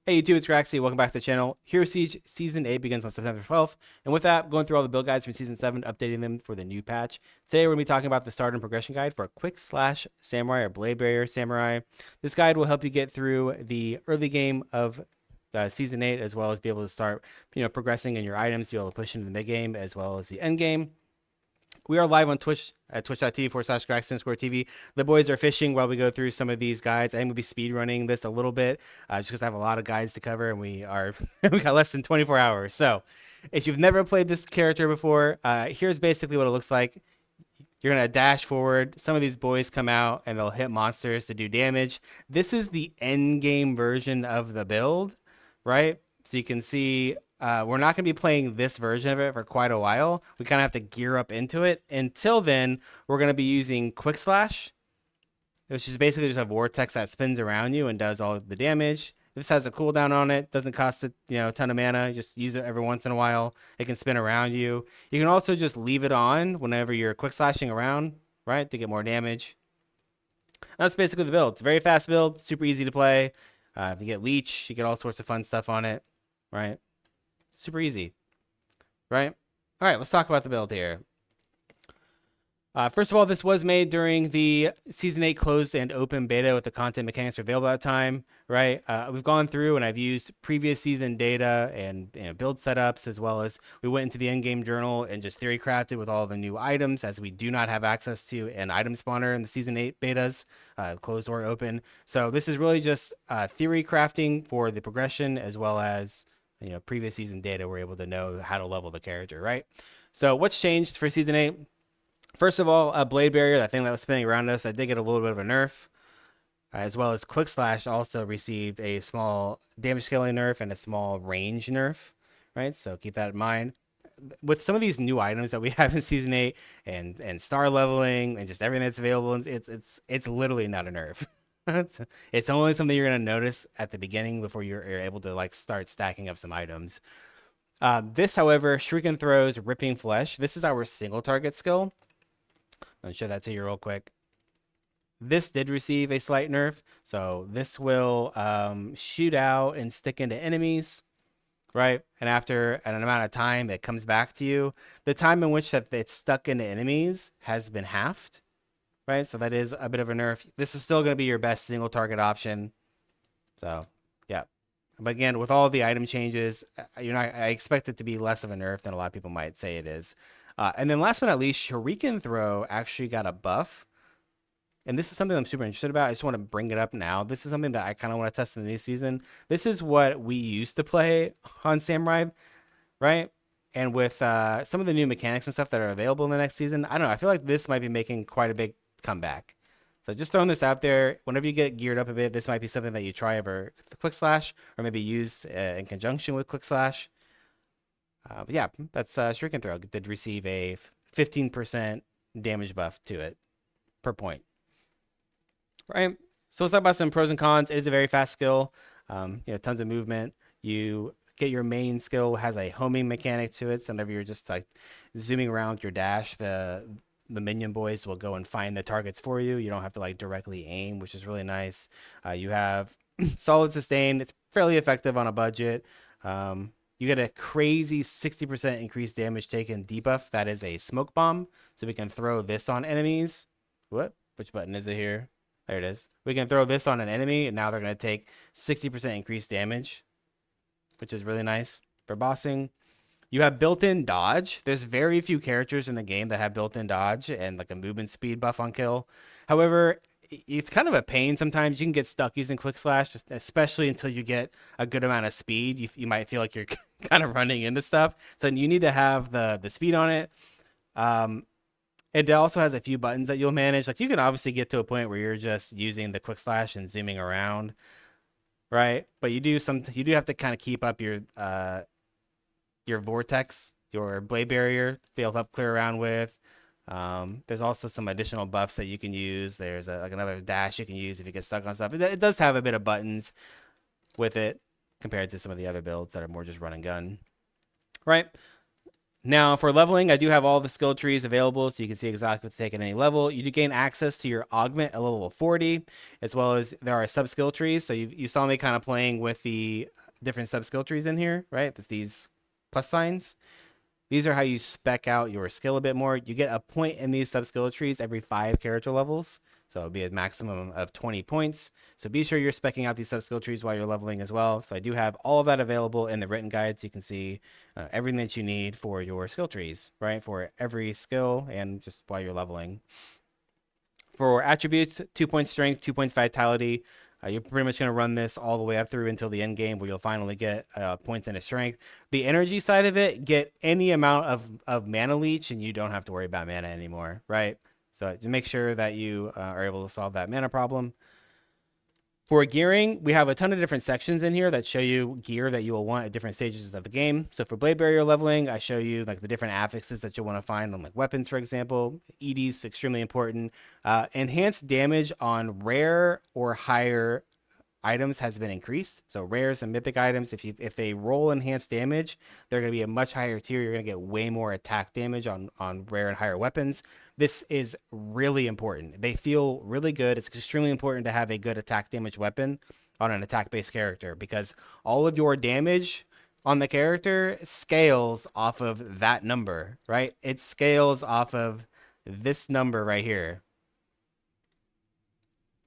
Hey YouTube, it's Raxy. Welcome back to the channel. Hero Siege Season 8 begins on September 12th. And with that, going through all the build guides from Season 7, updating them for the new patch. Today, we're going to be talking about the start and progression guide for a quick slash samurai or blade barrier samurai. This guide will help you get through the early game of Season 8, as well as be able to start progressing in your items, to be able to push into the mid game, as well as the end game. We are live on Twitch at twitch.tv/Graxton_TV. The boys are fishing while we go through some of these guides. I'm going to be speed running this a little bit just because I have a lot of guides to cover and we got less than 24 hours. So if you've never played this character before, here's basically what it looks like. You're going to dash forward. Some of these boys come out and they'll hit monsters to do damage. This is the end game version of the build, right? So you can see we're not going to be playing this version of it for quite a while. We kind of have to gear up into it. Until then, we're going to be using Quick Slash, which is basically just a vortex that spins around you and does all of the damage. This has a cooldown on it. Doesn't cost a ton of mana. You just use it every once in a while. It can spin around you. You can also just leave it on whenever you're quick slashing around, right, to get more damage. That's basically the build. It's a very fast build, super easy to play. If you get leech, you get all sorts of fun stuff on it, right? Super easy, right? All right, let's talk about the build here. First of all, this was made during the Season 8 closed and open beta with the content mechanics available at the time, right? We've gone through and I've used previous season data and build setups, as well as we went into the endgame journal and just theory crafted with all the new items, as we do not have access to an item spawner in the Season 8 betas, closed or open. So this is really just theory crafting for the progression, as well as previous season data. We're able to know how to level the character, right? So what's changed for Season 8? First of all, a blade barrier, that thing that was spinning around us, that did get a little bit of a nerf, as well as quick slash also received a small damage scaling nerf and a small range nerf, right? So keep that in mind. With some of these new items that we have in Season 8 and star leveling and just everything that's available, it's literally not a nerf. It's only something you're going to notice at the beginning before you're able to like start stacking up some items. This, however, Shrieking Throws Ripping Flesh. This is our single target skill. I'll show that to you real quick. This did receive a slight nerf, so this will shoot out and stick into enemies, right? And after an amount of time, it comes back to you. The time in which that it's stuck into enemies has been halved, right? So that is a bit of a nerf. This is still going to be your best single target option. So, yeah. But again, with all the item changes, I expect it to be less of a nerf than a lot of people might say it is. And then last but not least, Shuriken Throw actually got a buff. And this is something I'm super interested about. I just want to bring it up now. This is something that I kind of want to test in the new season. This is what we used to play on Samurai, right? And with some of the new mechanics and stuff that are available in the next season, I don't know. I feel like this might be making quite a big comeback. So just throwing this out there, whenever you get geared up a bit, this might be something that you try over Quick Slash, or maybe use in conjunction with Quick Slash. But yeah, that's Shuriken Throw. Did receive a 15% damage buff to it per point. Right. So let's talk about some pros and cons. It is a very fast skill. Tons of movement. You get your main skill has a homing mechanic to it. So whenever you're just like zooming around with your dash, the minion boys will go and find the targets for you. You don't have to like directly aim, which is really nice. You have solid sustain. It's fairly effective on a budget. You get a crazy 60% increased damage taken debuff. That is a smoke bomb. So we can throw this on enemies. What? Which button is it here? There it is. We can throw this on an enemy, and now they're going to take 60% increased damage, which is really nice for bossing. You have built-in dodge. There's very few characters in the game that have built-in dodge and like a movement speed buff on kill. However, it's kind of a pain sometimes. You can get stuck using quick slash, just especially until you get a good amount of speed. You might feel like you're kind of running into stuff. So you need to have the speed on it. It also has a few buttons that you'll manage. Like you can obviously get to a point where you're just using the quick slash and zooming around, right? But you do have to kind of keep up your vortex, your blade barrier, to be able to clear around with. There's also some additional buffs that you can use. There's like another dash you can use if you get stuck on stuff. It does have a bit of buttons with it compared to some of the other builds that are more just run and gun, right? Now, for leveling, I do have all the skill trees available, so you can see exactly what to take at any level. You do gain access to your augment at level 40, as well as there are sub skill trees. So you saw me kind of playing with the different sub skill trees in here, right? There's these plus signs. These are how you spec out your skill a bit more. You get a point in these sub skill trees every 5 character levels. So it'll be a maximum of 20 points. So be sure you're specking out these sub skill trees while you're leveling as well. So I do have all of that available in the written guide. So you can see everything that you need for your skill trees, right? For every skill and just while you're leveling. For attributes, 2 points strength, 2 points vitality. You're pretty much going to run this all the way up through until the end game where you'll finally get points in a strength. The energy side of it, get any amount of mana leech and you don't have to worry about mana anymore, right? So to make sure that you are able to solve that mana problem. For gearing, we have a ton of different sections in here that show you gear that you will want at different stages of the game. So for blade barrier leveling, I show you like the different affixes that you'll want to find on like weapons, for example. ED's extremely important. Enhanced damage on rare or higher items has been increased. So rares and mythic items, if they roll enhanced damage, they're going to be a much higher tier. You're going to get way more attack damage on rare and higher weapons. This is really important. They feel really good. It's extremely important to have a good attack damage weapon on an attack-based character because all of your damage on the character scales off of that number, right? It scales off of this number right here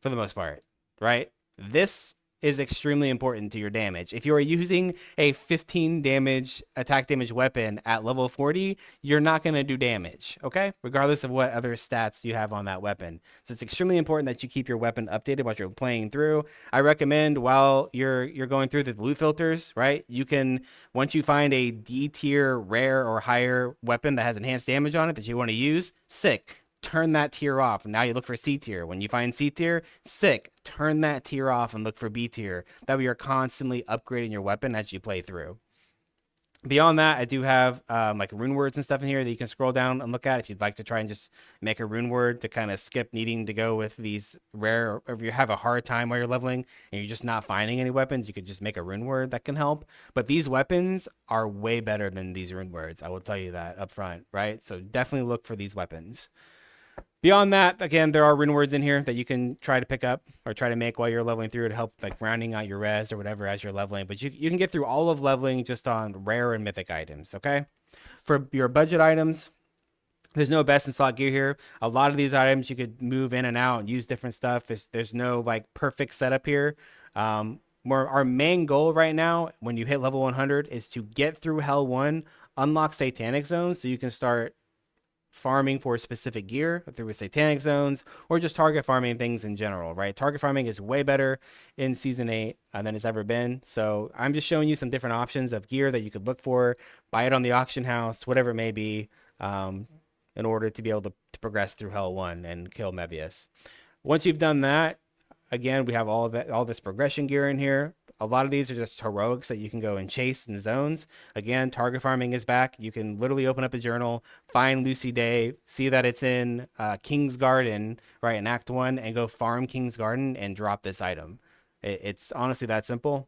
for the most part, right? This is extremely important to your damage. If you are using a 15 damage attack damage weapon at level 40, you're not going to do damage, okay? Regardless of what other stats you have on that weapon. So it's extremely important that you keep your weapon updated while you're playing through. I recommend while you're going through the loot filters, right? You can, once you find a D tier rare or higher weapon that has enhanced damage on it that you want to use, sick, turn that tier off. Now you look for C tier. When you find C tier, sick, turn that tier off and look for B tier. That way you're constantly upgrading your weapon as you play through. Beyond that, I do have like rune words and stuff in here that you can scroll down and look at if you'd like to try and just make a rune word to kind of skip needing to go with these rare, or if you have a hard time while you're leveling and you're just not finding any weapons, you could just make a rune word that can help. But these weapons are way better than these rune words. I will tell you that up front, right? So definitely look for these weapons. Beyond that, again, there are rune words in here that you can try to pick up or try to make while you're leveling through to help like rounding out your res or whatever as you're leveling. But you can get through all of leveling just on rare and mythic items, okay? For your budget items, there's no best in slot gear here. A lot of these items you could move in and out and use different stuff. There's no like perfect setup here. Our main goal right now when you hit level 100 is to get through Hell 1, unlock Satanic Zones so you can start farming for specific gear through satanic zones or just target farming things in general, right? Target farming is way better in season 8 than it's ever been. So I'm just showing you some different options of gear that you could look for, buy it on the auction house, whatever it may be, in order to be able to progress through Hell 1 and kill Mebius. Once you've done that, again, we have all of that, all this progression gear in here. A lot of these are just heroics that you can go and chase in zones. Again, target farming is back. You can literally open up a journal, find Lucy Day, see that it's in King's Garden, right, in Act 1, and go farm King's Garden and drop this item. It's honestly that simple.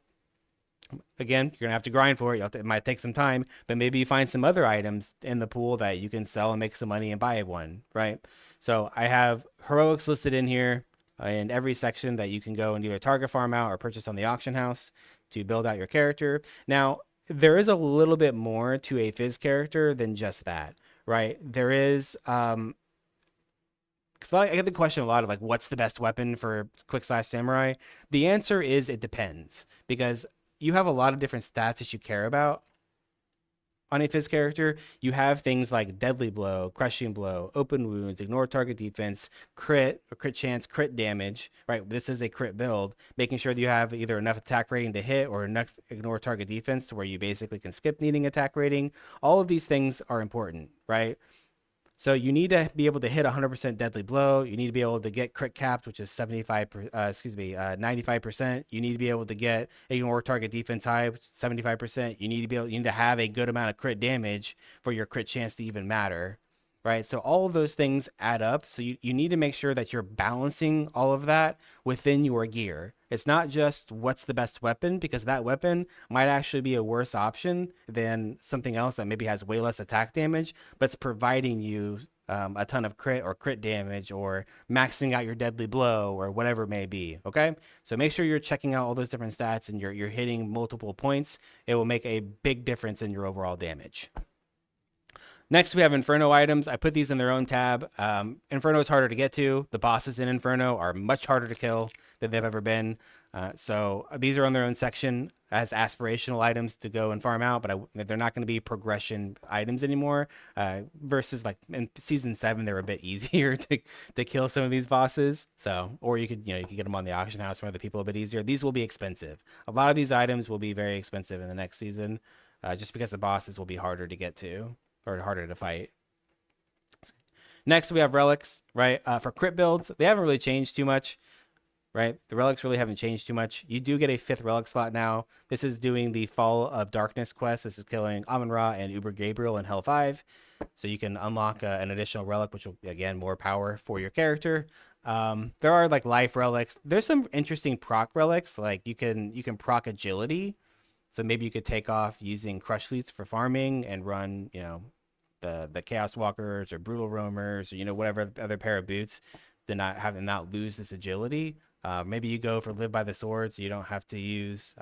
Again, you're going to have to grind for it. It might take some time, but maybe you find some other items in the pool that you can sell and make some money and buy one, right? So I have heroics listed in here in every section that you can go and either target farm out or purchase on the auction house to build out your character. Now, there is a little bit more to a Fizz character than just that, right? There is, because I get the question a lot of like, what's the best weapon for Quick Slash Samurai? The answer is it depends because you have a lot of different stats that you care about on a Fizz character. You have things like Deadly Blow, Crushing Blow, Open Wounds, Ignore Target Defense, Crit or Crit Chance, Crit Damage, right? This is a crit build, making sure that you have either enough attack rating to hit or enough Ignore Target Defense to where you basically can skip needing attack rating. All of these things are important, right? So you need to be able to hit 100% deadly blow. You need to be able to get crit capped, which is 95%. You need to be able to get ignore target defense high, which is 75%. You need to have a good amount of crit damage for your crit chance to even matter. right? So all of those things add up. So you need to make sure that you're balancing all of that within your gear. It's not just what's the best weapon, because that weapon might actually be a worse option than something else that maybe has way less attack damage, but it's providing you a ton of crit or crit damage or maxing out your deadly blow or whatever it may be. Okay. So make sure you're checking out all those different stats and you're hitting multiple points. It will make a big difference in your overall damage. Next, we have Inferno items. I put these in their own tab. Inferno is harder to get to. The bosses in Inferno are much harder to kill than they've ever been. So these are on their own section as aspirational items to go and farm out, but they're not going to be progression items anymore. Versus like in season 7, they were a bit easier to kill some of these bosses. So, or you could get them on the auction house from other people a bit easier. These will be expensive. A lot of these items will be very expensive in the next season, just because the bosses will be harder to get to or harder to fight. Next, we have relics, right? For crit builds, they haven't really changed too much, right? The relics really haven't changed too much. You do get a 5th relic slot now. This is doing the Fall of Darkness quest. This is killing Amun-Ra and Uber Gabriel in Hell 5. So you can unlock an additional relic, which will, again, more power for your character. There are like life relics. There's some interesting proc relics. Like you can proc agility. So maybe you could take off using Crush Leets for farming and run, the Chaos Walkers or Brutal Roamers or, whatever other pair of boots to not lose this agility. Maybe you go for Live by the Sword so you don't have to use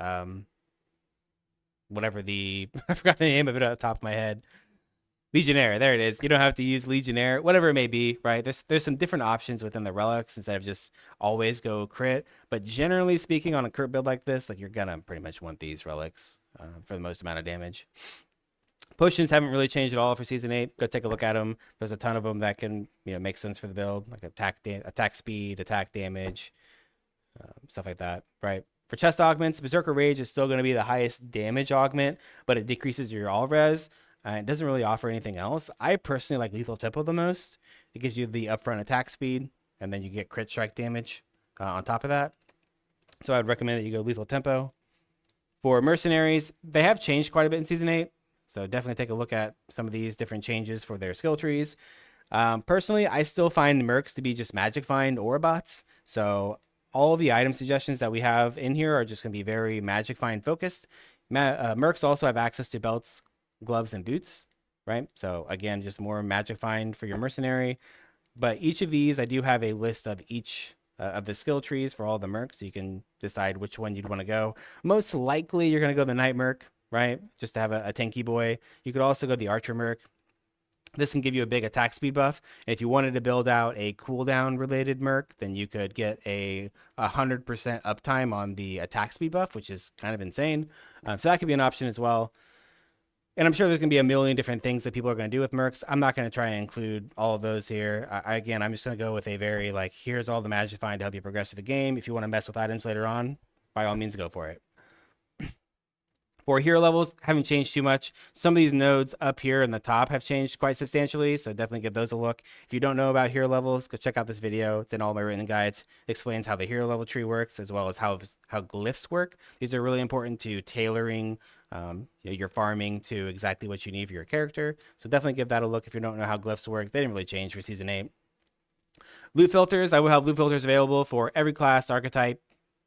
whatever I forgot the name of it off the top of my head. Legionnaire, there it is. You don't have to use Legionnaire, whatever it may be, right? There's some different options within the relics instead of just always go crit. But generally speaking, on a crit build like this, like you're gonna pretty much want these relics for the most amount of damage. Potions haven't really changed at all for season 8. Go take a look at them. There's a ton of them that can make sense for the build, like attack speed, attack damage, stuff like that, right? For chest augments, Berserker Rage is still going to be the highest damage augment, but it decreases your all res. It doesn't really offer anything else. I personally like Lethal Tempo the most. It gives you the upfront attack speed, and then you get crit strike damage on top of that. So I'd recommend that you go Lethal Tempo. For Mercenaries, they have changed quite a bit in Season 8, so definitely take a look at some of these different changes for their skill trees. Personally, I still find Mercs to be just Magic Find or bots, so all of the item suggestions that we have in here are just going to be very Magic Find focused. Mercs also have access to belts, gloves, and boots, right? So again, just more Magic Find for your Mercenary. But each of these, I do have a list of each of the skill trees for all the mercs, so you can decide which one you'd want to go. Most likely, you're going to go the Knight Merc, right? Just to have a tanky boy. You could also go the Archer Merc. This can give you a big attack speed buff. If you wanted to build out a cooldown related merc, then you could get a 100% uptime on the attack speed buff, which is kind of insane. So that could be an option as well. And I'm sure there's going to be a million different things that people are going to do with mercs. I'm not going to try and include all of those here. Again, I'm just going to go with a very here's all the magic find to help you progress through the game. If you want to mess with items later on, by all means, go for it. For hero levels, haven't changed too much. Some of these nodes up here in the top have changed quite substantially, so definitely give those a look. If you don't know about hero levels, go check out this video. It's in all my written guides. It explains how the hero level tree works, as well as how glyphs work. These are really important to tailoring your farming to exactly what you need for your character. So definitely give that a look if you don't know how glyphs work. They didn't really change for Season 8. Loot filters, I will have loot filters available for every class, archetype,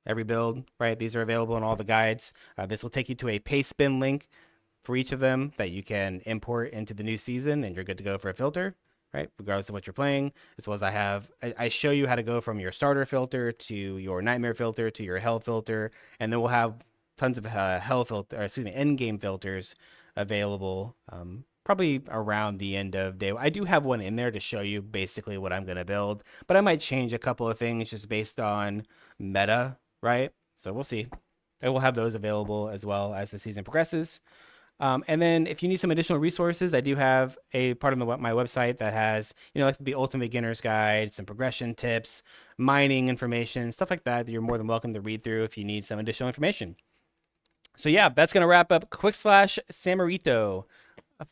every build, right? These are available in all the guides. This will take you to a paste bin link for each of them that you can import into the new season, and you're good to go for a filter, right? Regardless of what you're playing. As well as I show you how to go from your starter filter to your nightmare filter to your hell filter, and then we'll have tons of endgame filters available probably around the end of day. I do have one in there to show you basically what I'm going to build, but I might change a couple of things just based on meta, right? So we'll see. I will have those available as well as the season progresses. And then if you need some additional resources, I do have a part of my website that has, like the Ultimate Beginner's Guide, some progression tips, mining information, stuff like that you're more than welcome to read through if you need some additional information. So yeah, that's going to wrap up Quick Slash Samarito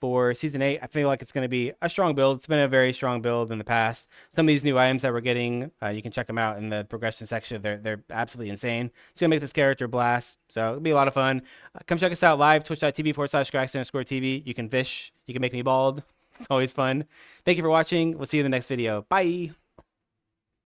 for Season 8. I feel like it's going to be a strong build. It's been a very strong build in the past. Some of these new items that we're getting, you can check them out in the progression section. They're absolutely insane. It's going to make this character blast. So it'll be a lot of fun. Come check us out live, twitch.tv/Graxton_TV. You can fish. You can make me bald. It's always fun. Thank you for watching. We'll see you in the next video. Bye.